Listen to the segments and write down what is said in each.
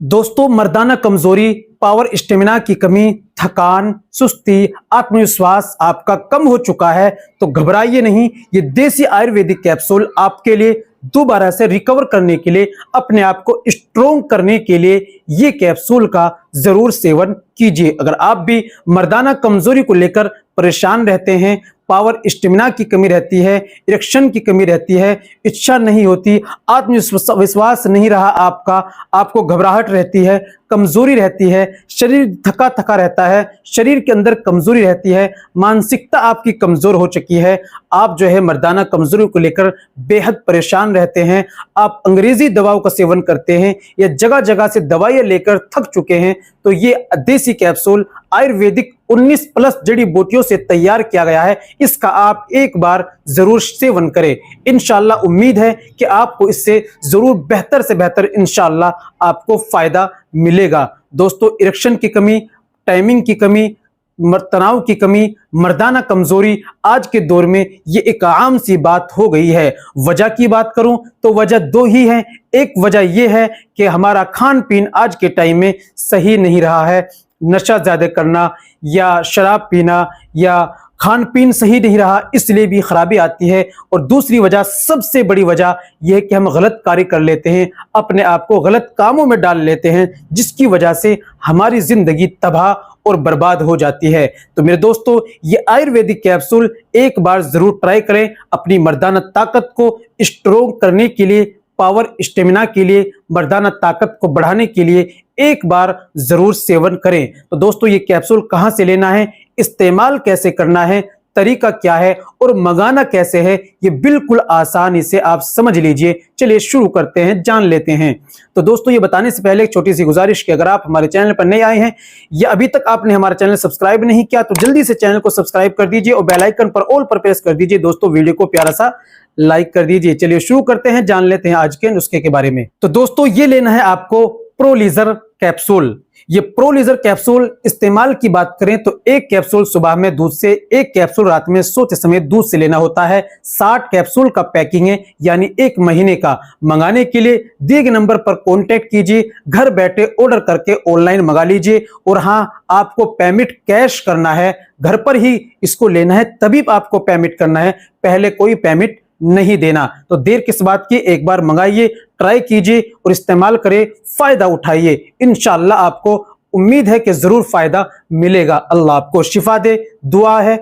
दोस्तों, मर्दाना कमजोरी, power stamina की कमी, थकान, सुस्ती, आत्मविश्वास आपका कम हो चुका है तो घबराइए नहीं। ये देसी आयुर्वेदिक कैप्सूल आपके लिए दोबारा से रिकवर करने के लिए, अपने आप को स्ट्रोंग करने के लिए ये कैप्सूल का जरूर सेवन कीजिए। अगर आप भी मर्दाना कमजोरी को लेकर परेशान रहते हैं, पावर स्टेमिना की कमी रहती है, इरेक्शन की कमी रहती है, इच्छा नहीं होती, आत्मविश्वास नहीं रहा आपका, आपको घबराहट रहती है, कमजोरी रहती है, शरीर थका थका रहता है, शरीर के अंदर कमजोरी रहती है, मानसिकता आपकी कमजोर हो चुकी है, आप जो है मर्दाना कमजोरी को लेकर बेहद परेशान रहते हैं, आप अंग्रेजी दवाओं का सेवन करते हैं या जगह जगह से दवाइयां लेकर थक चुके हैं, तो ये देसी कैप्सूल आयुर्वेदिक 19 प्लस जड़ी बूटियों से तैयार किया गया है। इसका आप एक बार जरूर सेवन करें। इंशाल्लाह उम्मीद है कि आपको इससे जरूर बेहतर से बेहतर इंशाल्लाह आपको फायदा मिलेगा। दोस्तों, इरेक्शन की कमी, टाइमिंग की कमी, तनाव की कमी, मर्दाना कमजोरी आज के दौर में ये एक आम सी बात हो गई है। वजह की बात करूं तो वजह दो ही है। एक वजह यह है कि हमारा खान पीन आज के टाइम में सही नहीं रहा है। नशा ज्यादा करना या शराब पीना या खान पीन सही नहीं रहा, इसलिए भी खराबी आती है। और दूसरी वजह, सबसे बड़ी वजह यह है कि हम गलत कार्य कर लेते हैं, अपने आप को गलत कामों में डाल लेते हैं, जिसकी वजह से हमारी जिंदगी तबाह और बर्बाद हो जाती है। तो मेरे दोस्तों, ये आयुर्वेदिक कैप्सूल एक बार जरूर ट्राई करें। अपनी मर्दाना ताकत को स्ट्रोंग करने के लिए, पावर स्टेमिना के लिए, मर्दाना ताकत को बढ़ाने के लिए एक बार जरूर सेवन करें। तो दोस्तों, ये कैप्सूल कहां से लेना है, इस्तेमाल कैसे करना है, तरीका क्या है और मंगाना कैसे है, ये बिल्कुल आसानी से आप समझ लीजिए। चलिए शुरू करते हैं, जान लेते हैं। तो दोस्तों, ये बताने से पहले एक छोटी सी गुजारिश कि अगर आप हमारे चैनल पर नए आए हैं या अभी तक आपने हमारा चैनल सब्सक्राइब नहीं किया तो जल्दी से चैनल को सब्सक्राइब कर दीजिए और बेल आइकन पर ऑल पर प्रेस कर दीजिए। दोस्तों, वीडियो को प्यारा सा लाइक कर दीजिए। चलिए शुरू करते हैं, जान लेते हैं आज के नुस्खे के बारे में। तो दोस्तों, ये लेना है आपको प्रोलीजर कैप्सूल। ये प्रोलीजर कैप्सूल इस्तेमाल की बात करें तो एक कैप्सूल सुबह में दूध से, एक कैप्सूल रात में सोते समय दूध से लेना होता है। 60 कैप्सूल का पैकिंग है, यानी 1 महीने का। मंगाने के लिए दिए गए नंबर पर कांटेक्ट कीजिए, घर बैठे ऑर्डर करके ऑनलाइन मंगा लीजिए। और हाँ, आपको पेमेंट कैश करना है, घर पर ही इसको लेना है, तभी आपको पेमेंट करना है, पहले कोई पेमेंट नहीं देना। तो देर किस बात की, एक बार मंगाइए, ट्राई कीजिए और इस्तेमाल करें, फायदा उठाइए। इंशाल्लाह आपको उम्मीद है कि जरूर फायदा मिलेगा। अल्लाह आपको शिफा दे, दुआ है।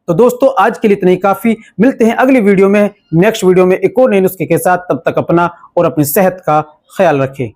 तो दोस्तों, आज के लिए इतना ही काफी। मिलते हैं अगली वीडियो में, नेक्स्ट वीडियो में एक और नए नुस्खे के साथ। तब तक अपना और अपनी सेहत का ख्याल रखें।